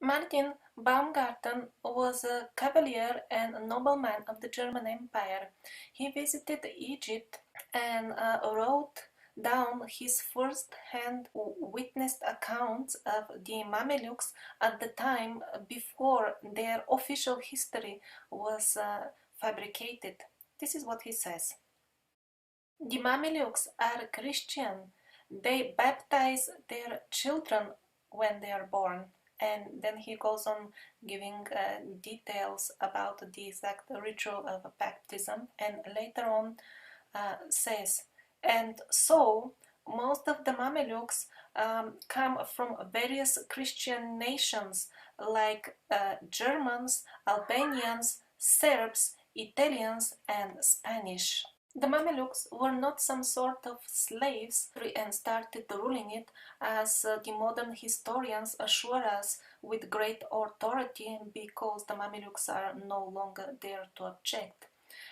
Martin Baumgarten was a cavalier and nobleman of the German Empire. He visited Egypt and wrote down his first-hand witnessed accounts of the Mameluks at the time before their official history was fabricated. This is what he says. The Mameluks are Christian. They baptize their children when they are born. And then he goes on giving details about the exact ritual of baptism, and later on says, and so most of the Mameluks come from various Christian nations like Germans, Albanians, Serbs, Italians, and Spanish. The Mamelukes were not some sort of slaves and started ruling it, as the modern historians assure us with great authority, because the Mamelukes are no longer there to object.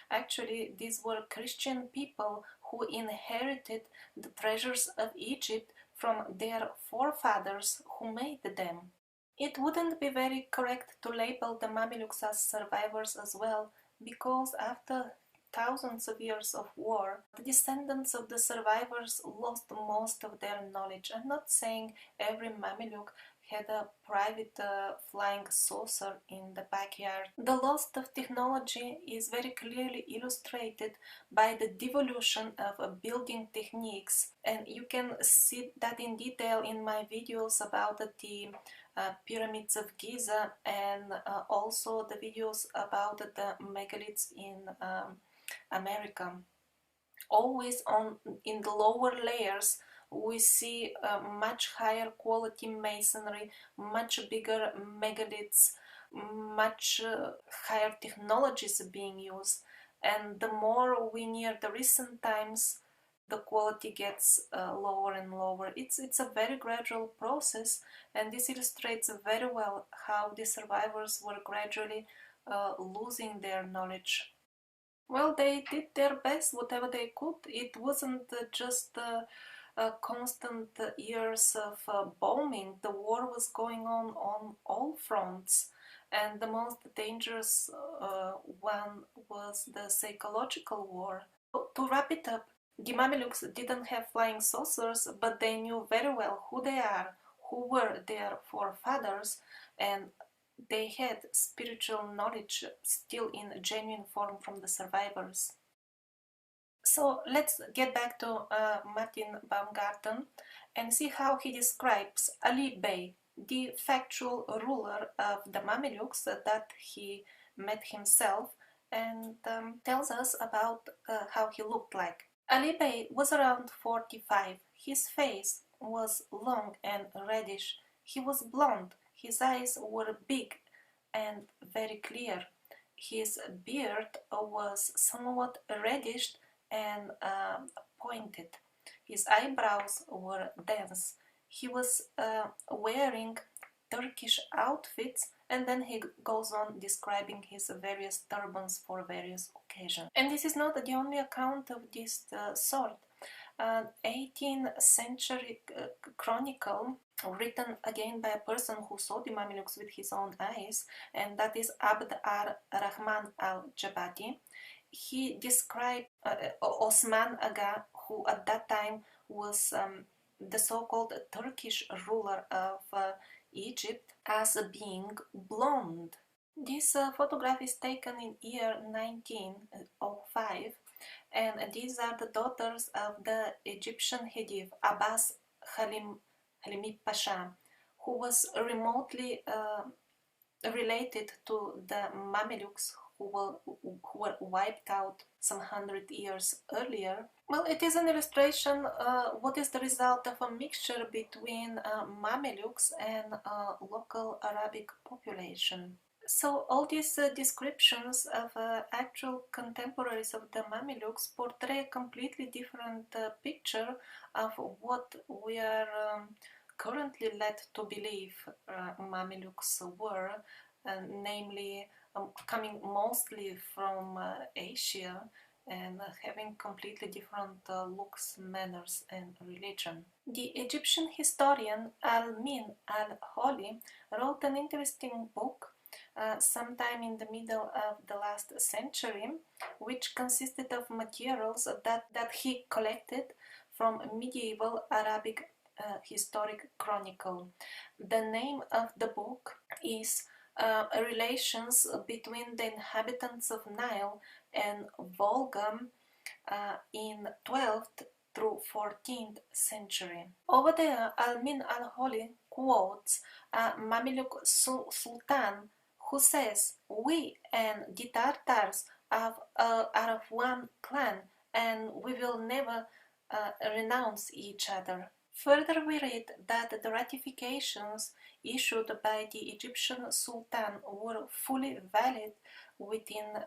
Actually, these were Christian people who inherited the treasures of Egypt from their forefathers who made them. It wouldn't be very correct to label the Mamelukes as survivors as well, because after thousands of years of war, the descendants of the survivors lost most of their knowledge. I'm not saying every Mameluke had a private flying saucer in the backyard. The loss of technology is very clearly illustrated by the devolution of building techniques, and you can see that in detail in my videos about the pyramids of Giza, and also the videos about the megaliths in America. Always in the lower layers we see much higher quality masonry, much bigger megaliths, much higher technologies being used, and the more we near the recent times, the quality gets lower and lower. It's a very gradual process, and this illustrates very well how the survivors were gradually losing their knowledge. Well, they did their best, whatever they could. It wasn't just constant years of bombing. The war was going on all fronts, and the most dangerous one was the psychological war. To wrap it up, the Mamelukes didn't have flying saucers, but they knew very well who they are, who were their forefathers, and they had spiritual knowledge still in genuine form from the survivors. So let's get back to Martin Baumgarten and see how he describes Ali Bey, the factual ruler of the Mamelukes that he met himself, and tells us about how he looked like. Ali Bey was around 45. His face was long and reddish. He was blond. His eyes were big and very clear. His beard was somewhat reddish and pointed. His eyebrows were dense. He was wearing Turkish outfits, and then he goes on describing his various turbans for various occasions. And this is not the only account of this sort. 18th century chronicle, written again by a person who saw the Mamelukes with his own eyes, and that is Abd ar-Rahman al-Jabati. He described Osman Aga, who at that time was the so-called Turkish ruler of Egypt, as being blonde. This photograph is taken in year 1905, and these are the daughters of the Egyptian Khedive Abbas Halimi Pasha, who was remotely related to the Mamelukes who were wiped out some 100 years earlier. Well, it is an illustration what is the result of a mixture between Mamelukes and local Arabic population. So all these descriptions of actual contemporaries of the Mamelukes portray a completely different picture of what we are currently led to believe Mamelukes were, namely coming mostly from Asia, and having completely different looks, manners, and religion. The Egyptian historian Al-Min al-Holi wrote an interesting book sometime in the middle of the last century, which consisted of materials that he collected from medieval Arabic historic chronicle. The name of the book is Relations between the inhabitants of Nile and Volga in 12th through 14th century. Over there, Al-Min al-Holi quotes Mameluc Sultan, who says, "We and the Tartars are of one clan, and we will never renounce each other." Further, we read that the ratifications issued by the Egyptian Sultan were fully valid within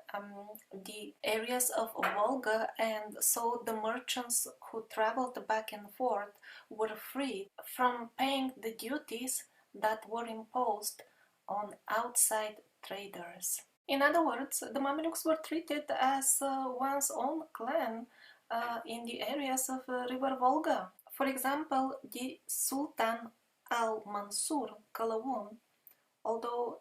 the areas of Volga, and so the merchants who traveled back and forth were freed from paying the duties that were imposed on outside traders. In other words, the Mamelukes were treated as one's own clan in the areas of River Volga. For example, the Sultan al-Mansur Qalawun, although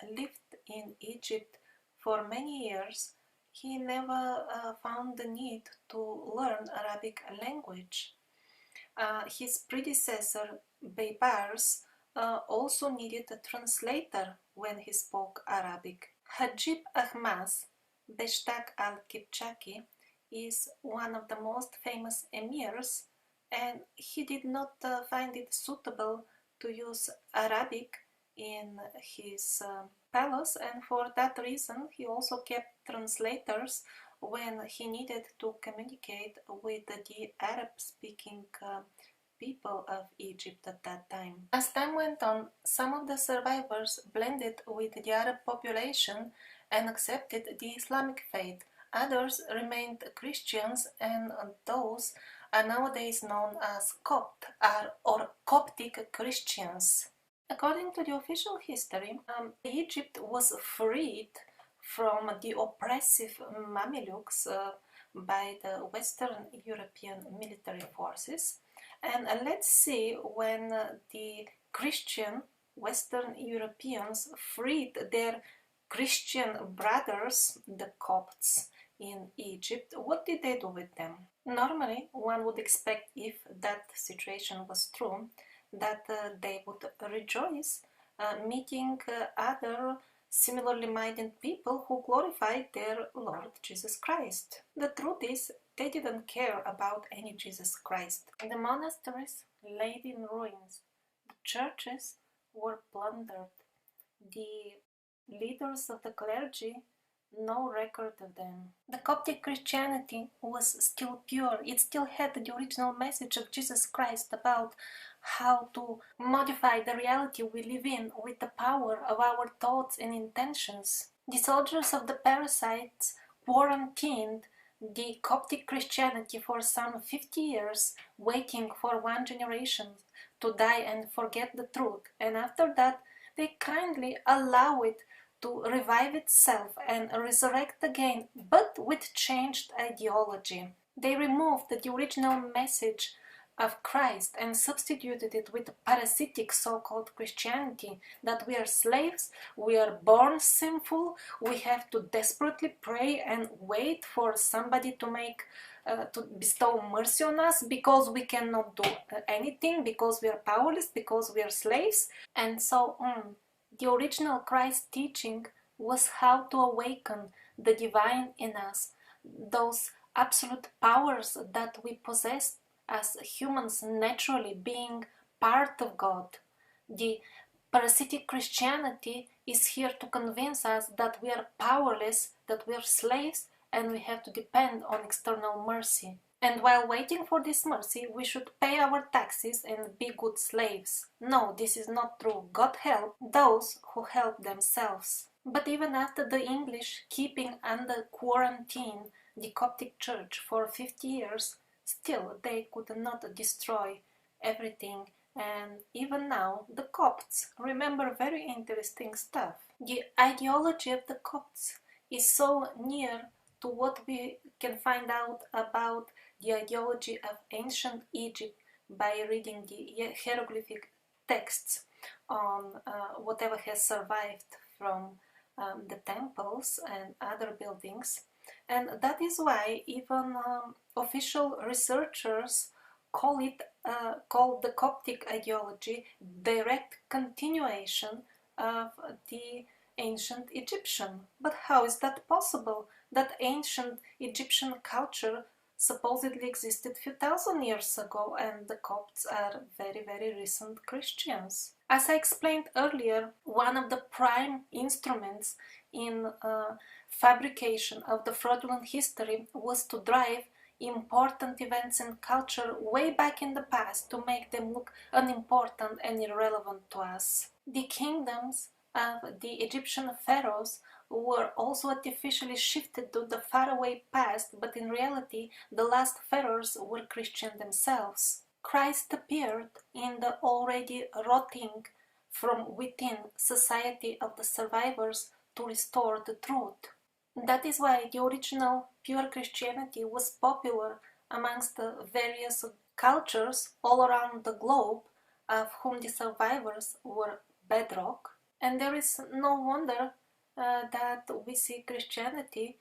lived in Egypt for many years, he never found the need to learn Arabic language. His predecessor, Baybars, also needed a translator when he spoke Arabic. Hajib Ahmaz Beshtaq al-Kipchaki is one of the most famous emirs, and he did not find it suitable to use Arabic in his palace, and for that reason he also kept translators when he needed to communicate with the Arab-speaking people of Egypt at that time. As time went on, some of the survivors blended with the Arab population and accepted the Islamic faith. Others remained Christians, and those are nowadays known as Copt or Coptic Christians. According to the official history, Egypt was freed from the oppressive Mamelukes by the Western European military forces. And let's see when the Christian Western Europeans freed their Christian brothers, the Copts, in Egypt, what did they do with them? Normally, one would expect, if that situation was true, that they would rejoice meeting other similarly minded people who glorified their Lord Jesus Christ. The truth is, they didn't care about any Jesus Christ. The monasteries laid in ruins, the churches were plundered, the leaders of the clergy, no record of them. The Coptic Christianity was still pure. It still had the original message of Jesus Christ about how to modify the reality we live in with the power of our thoughts and intentions. The soldiers of the parasites quarantined the Coptic Christianity for some 50 years, waiting for one generation to die and forget the truth, and after that they kindly allow it to revive itself and resurrect again, but with changed ideology. They removed the original message of Christ and substituted it with parasitic so-called Christianity, that we are slaves, we are born sinful, we have to desperately pray and wait for somebody to to bestow mercy on us because we cannot do anything, because we are powerless, because we are slaves, and so on. The original Christ teaching was how to awaken the divine in us, those absolute powers that we possess as humans naturally, being part of God. The parasitic Christianity is here to convince us that we are powerless, that we are slaves, and we have to depend on external mercy. And while waiting for this mercy, we should pay our taxes and be good slaves. No, this is not true. God help those who help themselves. But even after the English keeping under quarantine the Coptic Church for 50 years, still they could not destroy everything. And even now, the Copts remember very interesting stuff. The ideology of the Copts is so near to what we can find out about the ideology of ancient Egypt by reading the hieroglyphic texts on whatever has survived from the temples and other buildings. And that is why even official researchers call the Coptic ideology direct continuation of the ancient Egyptian. But how is that possible? That ancient Egyptian culture supposedly existed a few thousand years ago, and the Copts are very, very recent Christians. As I explained earlier, one of the prime instruments in fabrication of the fraudulent history was to drive important events in culture way back in the past to make them look unimportant and irrelevant to us. The kingdoms of the Egyptian pharaohs were also artificially shifted to the faraway past, but in reality the last pharaohs were Christian themselves. Christ appeared in the already rotting from within society of the survivors to restore the truth. That is why the original pure Christianity was popular amongst the various cultures all around the globe, of whom the survivors were bedrock. And there is no wonder that we see Christianity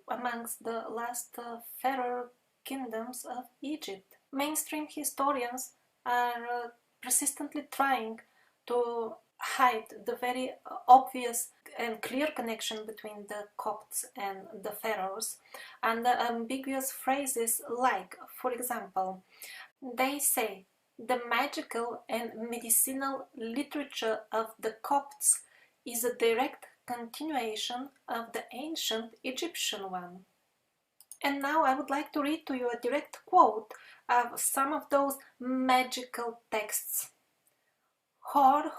amongst the last pharaoh kingdoms of Egypt. Mainstream historians are persistently trying to hide the very obvious and clear connection between the Copts and the pharaohs, and the ambiguous phrases like, for example, they say the magical and medicinal literature of the Copts is a direct continuation of the ancient Egyptian one. And now I would like to read to you a direct quote of some of those magical texts. Hor,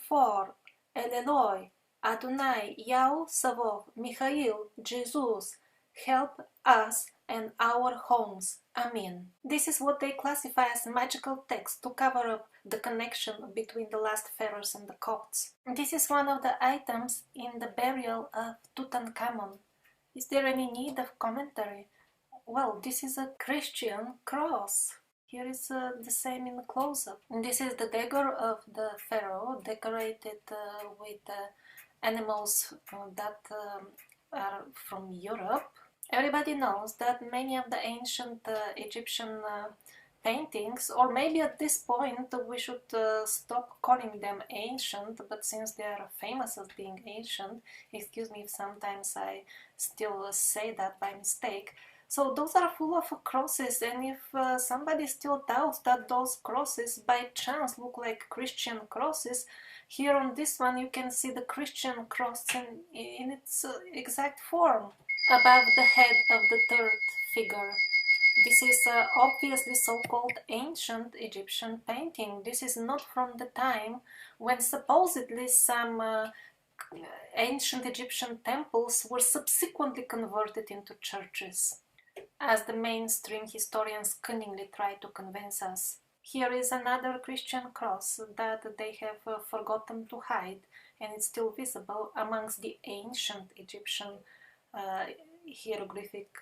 for, El Eloi, Adonai, Yahweh, Savov, Michael, Jesus, help us and our homes. Amen. This is what they classify as magical text to cover up the connection between the last pharaohs and the Copts. This is one of the items in the burial of Tutankhamun. Is there any need of commentary? Well, this is a Christian cross. Here is the same in the close-up. This is the dagger of the pharaoh, decorated with animals that are from Europe. Everybody knows that many of the ancient Egyptian paintings, or maybe at this point we should stop calling them ancient, but since they are famous as being ancient, excuse me if sometimes I still say that by mistake. So those are full of crosses, and if somebody still doubts that those crosses by chance look like Christian crosses, here on this one you can see the Christian cross in its exact form above the head of the third figure. This is obviously so-called ancient Egyptian painting. This is not from the time when supposedly some ancient Egyptian temples were subsequently converted into churches, as the mainstream historians cunningly try to convince us. Here is another Christian cross that they have forgotten to hide, and it's still visible amongst the ancient Egyptian hieroglyphic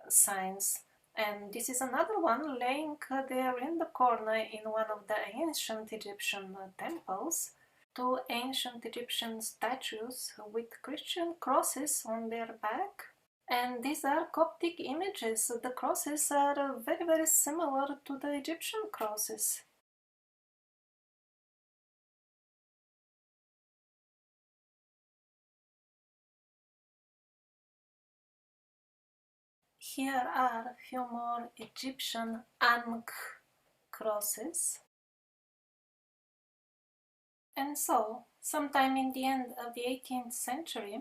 signs. And this is another one laying there in the corner in one of the ancient Egyptian temples. Two ancient Egyptian statues with Christian crosses on their back. And these are Coptic images. The crosses are very, very similar to the Egyptian crosses. Here are a few more Egyptian Ankh crosses. And so, sometime in the end of the 18th century,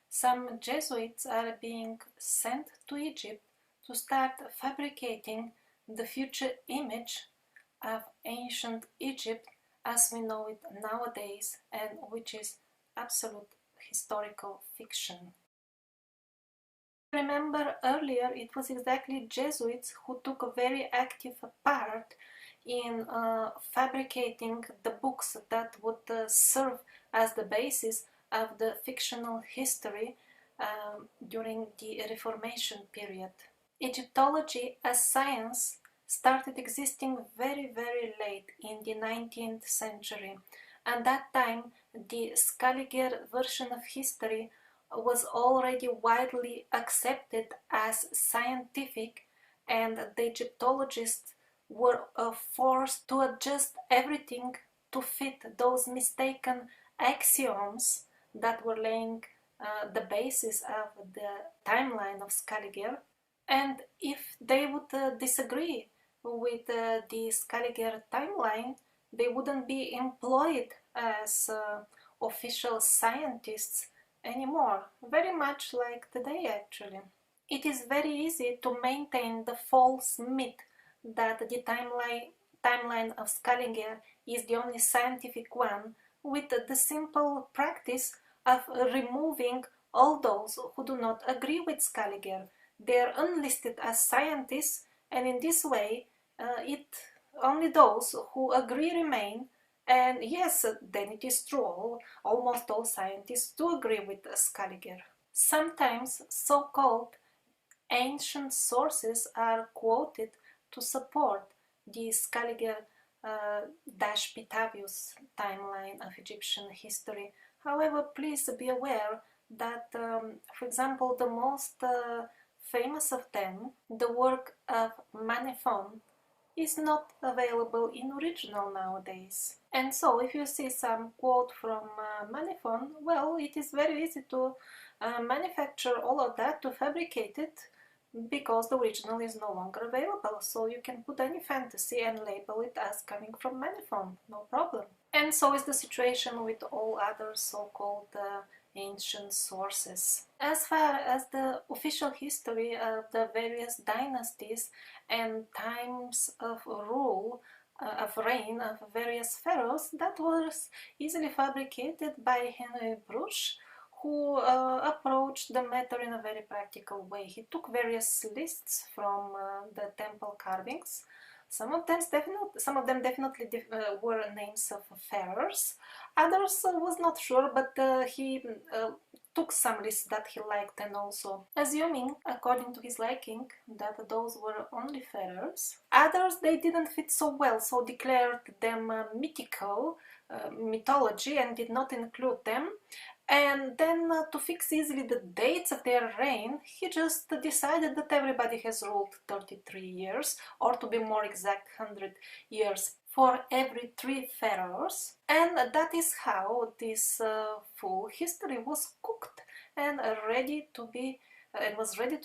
some Jesuits are being sent to Egypt to start fabricating the future image of ancient Egypt as we know it nowadays, and which is absolute historical fiction. Remember earlier it was exactly Jesuits who took a very active part in fabricating the books that would serve as the basis of the fictional history during the Reformation period. Egyptology as science started existing very, very late in the 19th century. At that time, the Scaliger version of history was already widely accepted as scientific, and the Egyptologists were forced to adjust everything to fit those mistaken axioms that were laying the basis of the timeline of Scaliger. And if they would disagree with the Scaliger timeline, they wouldn't be employed as official scientists anymore, very much like today actually. It is very easy to maintain the false myth that the timeline of Scaliger is the only scientific one, with the simple practice of removing all those who do not agree with Scaliger. They are unlisted as scientists, and in this way only those who agree remain. And yes, then it is true, almost all scientists do agree with Scaliger. Sometimes so-called ancient sources are quoted to support the Scaliger-Pitavius timeline of Egyptian history. However, please be aware that, for example, the most famous of them, the work of Manethon, is not available in original nowadays. And so if you see some quote from Manethon, well, it is very easy to manufacture all of that, to fabricate it, because the original is no longer available. So you can put any fantasy and label it as coming from Manethon, no problem. And so is the situation with all other so-called ancient sources. As far as the official history of the various dynasties and times of rule, of reign of various pharaohs, that was easily fabricated by Henry Bruch, who approached the matter in a very practical way. He took various lists from the temple carvings. Some of them definitely were names of pharaohs. Others was not sure, but he took some lists that he liked, and also assuming, according to his liking, that those were only pharaohs. Others, they didn't fit so well, so declared them mythical, mythology, and did not include them. And then to fix easily the dates of their reign, he just decided that everybody has ruled 33 years, or to be more exact, 100 years for every 3 pharaohs. And that is how this full history was cooked and was ready to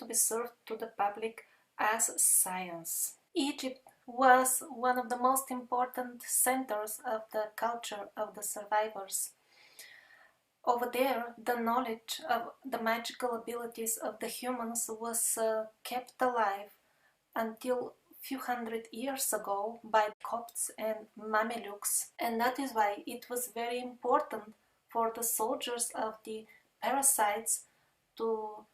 be served to the public as science. Egypt was one of the most important centers of the culture of the survivors. Over there, the knowledge of the magical abilities of the humans was kept alive until few hundred years ago by Kopts and Mamelucs, and that is why it was very important for the soldiers of the parasites to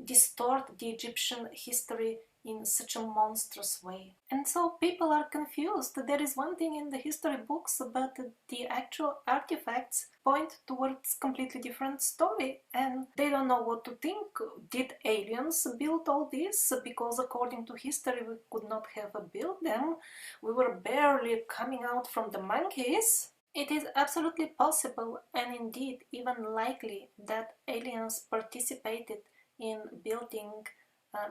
distort the Egyptian history in such a monstrous way. And so people are confused. There is one thing in the history books, but the actual artifacts point towards completely different story, and they don't know what to think. Did aliens build all this? Because according to history we could not have built them. We were barely coming out from the monkeys. It is absolutely possible, and indeed even likely, that aliens participated in building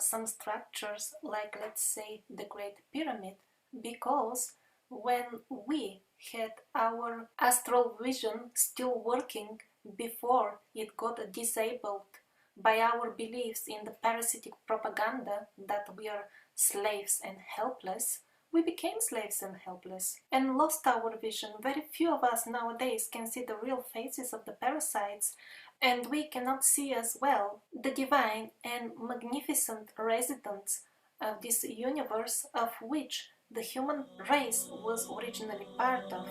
some structures, like, let's say, the Great Pyramid, because when we had our astral vision still working before it got disabled by our beliefs in the parasitic propaganda that we are slaves and helpless, we became slaves and helpless and lost our vision. Very few of us nowadays can see the real faces of the parasites, and we cannot see as well the divine and magnificent residents of this universe, of which the human race was originally part of.